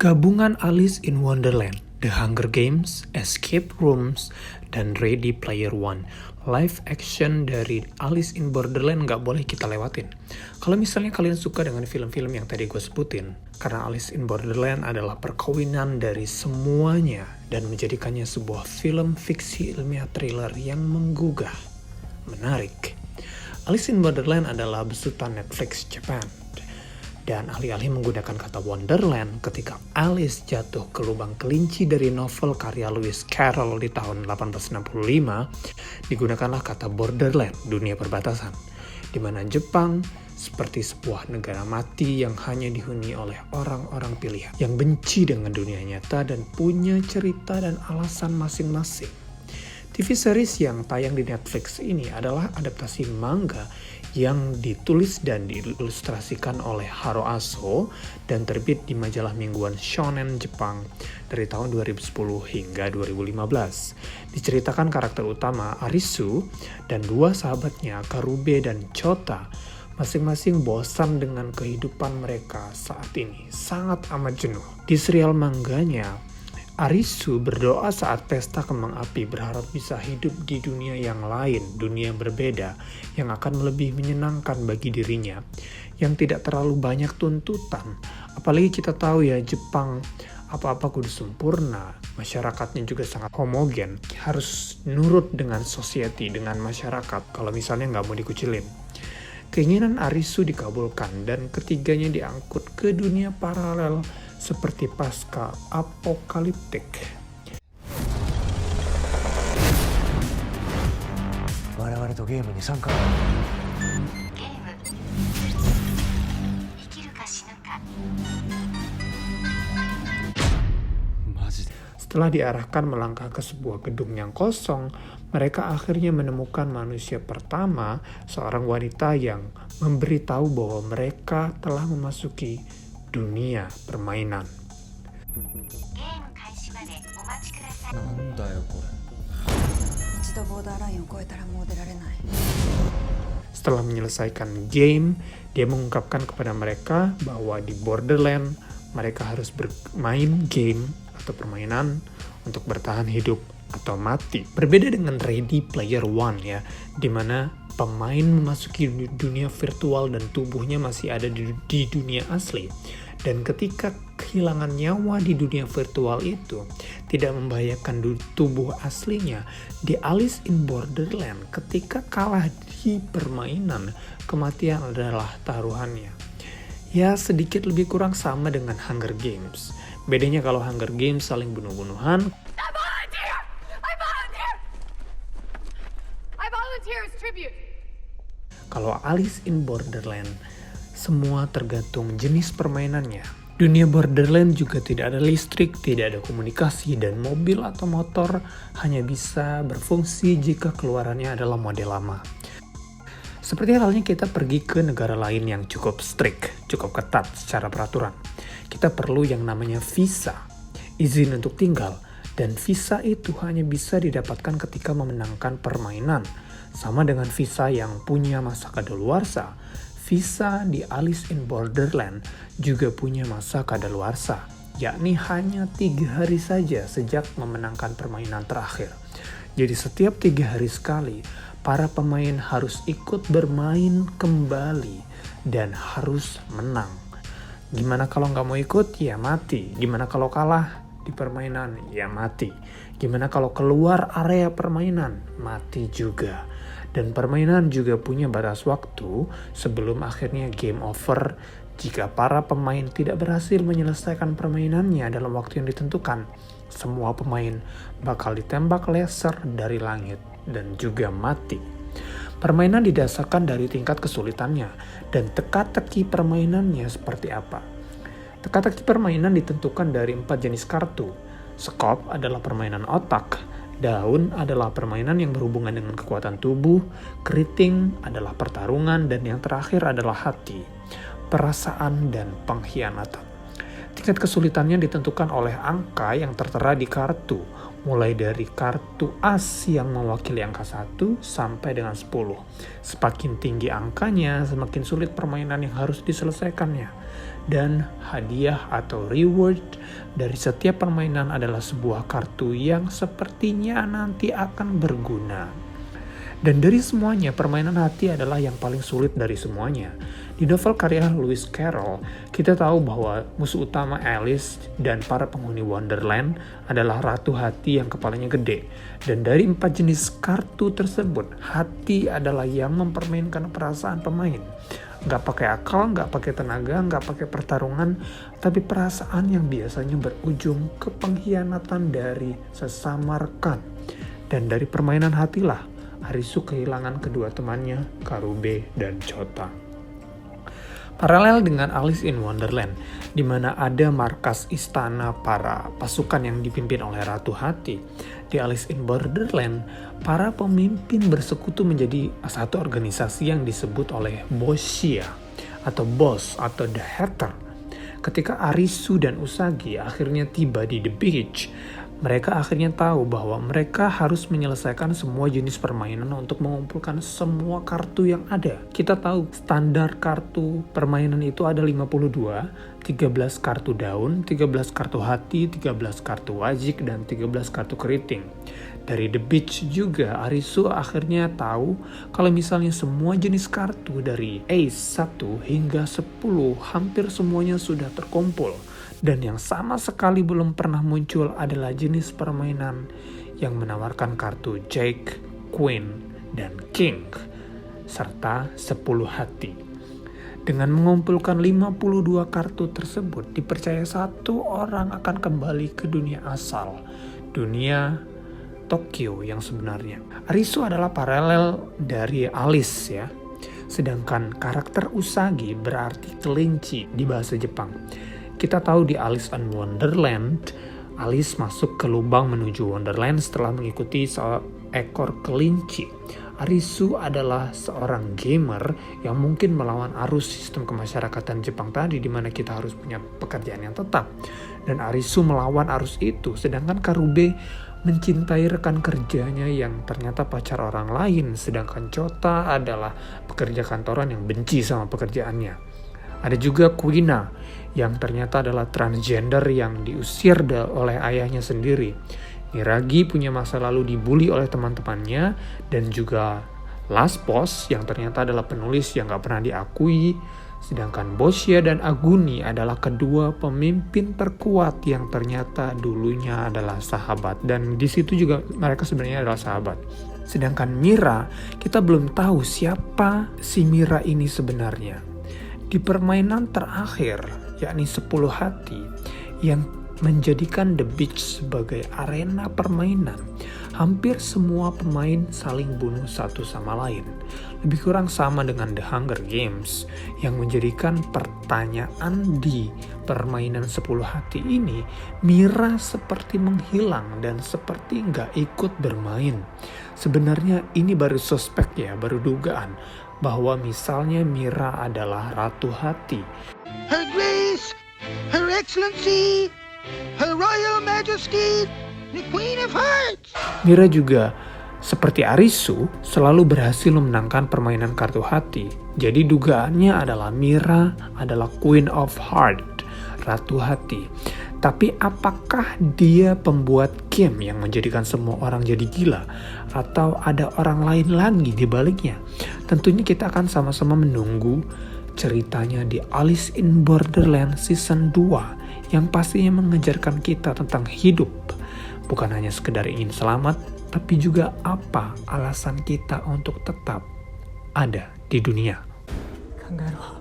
Gabungan Alice in Wonderland, The Hunger Games, Escape Rooms, dan Ready Player One. Live action dari Alice in Borderland nggak boleh kita lewatin. Kalau misalnya kalian suka dengan film-film yang tadi gue sebutin, karena Alice in Borderland adalah perkawinan dari semuanya dan menjadikannya sebuah film fiksi ilmiah thriller yang menggugah, menarik. Alice in Borderland adalah besutan Netflix Japan. Dan alih-alih menggunakan kata Wonderland ketika Alice jatuh ke lubang kelinci dari novel karya Lewis Carroll di tahun 1865, digunakanlah kata Borderland, dunia perbatasan, di mana Jepang seperti sebuah negara mati yang hanya dihuni oleh orang-orang pilihan, yang benci dengan dunia nyata dan punya cerita dan alasan masing-masing. TV series yang tayang di Netflix ini adalah adaptasi manga yang ditulis dan diilustrasikan oleh Haro Aso dan terbit di majalah mingguan Shonen Jepang dari tahun 2010 hingga 2015. Diceritakan karakter utama Arisu dan dua sahabatnya Karube dan Chota masing-masing bosan dengan kehidupan mereka saat ini, sangat amat jenuh. Di serial mangganya, Arisu berdoa saat pesta kembang api berharap bisa hidup di dunia yang lain, dunia yang berbeda, yang akan lebih menyenangkan bagi dirinya, yang tidak terlalu banyak tuntutan. Apalagi kita tahu ya, Jepang apa-apa kudu sempurna, masyarakatnya juga sangat homogen, harus nurut dengan society, dengan masyarakat, kalau misalnya nggak mau dikucilin. Keinginan Arisu dikabulkan dan ketiganya diangkut ke dunia paralel seperti pasca apokaliptik. Setelah diarahkan melangkah ke sebuah gedung yang kosong, mereka akhirnya menemukan manusia pertama, seorang wanita yang memberitahu bahwa mereka telah memasuki dunia permainan. Setelah menyelesaikan game, dia mengungkapkan kepada mereka bahwa di Borderland mereka harus bermain game atau permainan untuk bertahan hidup atau mati. Berbeda dengan Ready Player One ya, di mana pemain memasuki dunia virtual dan tubuhnya masih ada di dunia asli. Dan ketika kehilangan nyawa di dunia virtual itu tidak membahayakan tubuh aslinya, di Alice in Borderland ketika kalah di permainan, kematian adalah taruhannya. Ya, sedikit lebih kurang sama dengan Hunger Games. Bedanya kalau Hunger Games saling bunuh-bunuhan, kalau Alice in Borderland, semua tergantung jenis permainannya. Dunia Borderland juga tidak ada listrik, tidak ada komunikasi, dan mobil atau motor hanya bisa berfungsi jika keluarannya adalah model lama. Seperti halnya kita pergi ke negara lain yang cukup strict, cukup ketat secara peraturan. Kita perlu yang namanya visa, izin untuk tinggal, dan visa itu hanya bisa didapatkan ketika memenangkan permainan. Sama dengan visa yang punya masa kadaluarsa, visa di Alice in Borderland juga punya masa kadaluarsa, yakni hanya 3 hari saja sejak memenangkan permainan terakhir. Jadi setiap 3 hari sekali, para pemain harus ikut bermain kembali dan harus menang. Gimana kalau nggak mau ikut? Ya mati. Gimana kalau kalah di permainan? Ya mati. Gimana kalau keluar area permainan? Mati juga. Dan permainan juga punya batas waktu sebelum akhirnya game over jika para pemain tidak berhasil menyelesaikan permainannya dalam waktu yang ditentukan. Semua pemain bakal ditembak laser dari langit dan juga mati. Permainan didasarkan dari tingkat kesulitannya dan teka-teki permainannya seperti apa. Teka-teki permainan ditentukan dari 4 jenis kartu. Skop adalah permainan otak, daun adalah permainan yang berhubungan dengan kekuatan tubuh, keriting adalah pertarungan, dan yang terakhir adalah hati, perasaan, dan pengkhianatan. Tingkat kesulitannya ditentukan oleh angka yang tertera di kartu, mulai dari kartu as yang mewakili angka 1 sampai dengan 10. Semakin tinggi angkanya, semakin sulit permainan yang harus diselesaikannya. Dan hadiah atau reward dari setiap permainan adalah sebuah kartu yang sepertinya nanti akan berguna. Dan dari semuanya, permainan hati adalah yang paling sulit dari semuanya. Di novel karya Lewis Carroll, kita tahu bahwa musuh utama Alice dan para penghuni Wonderland adalah Ratu Hati yang kepalanya gede. Dan dari 4 jenis kartu tersebut, hati adalah yang mempermainkan perasaan pemain. Nggak pakai akal, nggak pakai tenaga, nggak pakai pertarungan, tapi perasaan yang biasanya berujung ke pengkhianatan dari sesama rekan. Dan dari permainan hatilah Arisu kehilangan kedua temannya, Karube dan Chota. Paralel dengan Alice in Wonderland, di mana ada markas istana para pasukan yang dipimpin oleh Ratu Hati, di Alice in Borderland, para pemimpin bersekutu menjadi satu organisasi yang disebut oleh Boschia, atau Boss, atau The Hatter. Ketika Arisu dan Usagi akhirnya tiba di The Beach, mereka akhirnya tahu bahwa mereka harus menyelesaikan semua jenis permainan untuk mengumpulkan semua kartu yang ada. Kita tahu standar kartu permainan itu ada 52, 13 kartu daun, 13 kartu hati, 13 kartu wajik, dan 13 kartu keriting. Dari The Beach juga, Arisu akhirnya tahu kalau misalnya semua jenis kartu dari Ace 1 hingga 10 hampir semuanya sudah terkumpul. Dan yang sama sekali belum pernah muncul adalah jenis permainan yang menawarkan kartu Jack, Queen, dan King, serta 10 hati. Dengan mengumpulkan 52 kartu tersebut, dipercaya satu orang akan kembali ke dunia asal, dunia Tokyo yang sebenarnya. Arisu adalah paralel dari Alice ya, sedangkan karakter Usagi berarti kelinci di bahasa Jepang. Kita tahu di Alice in Wonderland, Alice masuk ke lubang menuju Wonderland setelah mengikuti seekor kelinci. Arisu adalah seorang gamer yang mungkin melawan arus sistem kemasyarakatan Jepang tadi, di mana kita harus punya pekerjaan yang tetap. Dan Arisu melawan arus itu, sedangkan Karube mencintai rekan kerjanya yang ternyata pacar orang lain, sedangkan Chota adalah pekerja kantoran yang benci sama pekerjaannya. Ada juga Kuina yang ternyata adalah transgender yang diusir oleh ayahnya sendiri. Miragi punya masa lalu dibully oleh teman-temannya, dan juga Last Boss yang ternyata adalah penulis yang gak pernah diakui. Sedangkan Boschia dan Aguni adalah kedua pemimpin terkuat yang ternyata dulunya adalah sahabat, dan di situ juga mereka sebenarnya adalah sahabat. Sedangkan Mira, kita belum tahu siapa si Mira ini sebenarnya. Di permainan terakhir, yakni 10 hati, yang menjadikan The Beach sebagai arena permainan, hampir semua pemain saling bunuh satu sama lain. Lebih kurang sama dengan The Hunger Games, yang menjadikan pertanyaan di permainan 10 hati ini, Mira seperti menghilang dan seperti nggak ikut bermain. Sebenarnya ini baru suspek ya, baru dugaan, bahwa misalnya Mira adalah Ratu Hati. Her Grace, Her Excellency, Her Royal Majesty, the Queen of Hearts. Mira juga seperti Arisu selalu berhasil memenangkan permainan kartu hati. Jadi dugaannya adalah Mira adalah Queen of Heart, Ratu Hati. Tapi apakah dia pembuat game yang menjadikan semua orang jadi gila? Atau ada orang lain lagi di baliknya? Tentunya kita akan sama-sama menunggu ceritanya di Alice in Borderland Season 2 yang pastinya mengajarkan kita tentang hidup. Bukan hanya sekedar ingin selamat, tapi juga apa alasan kita untuk tetap ada di dunia. Kangaroo.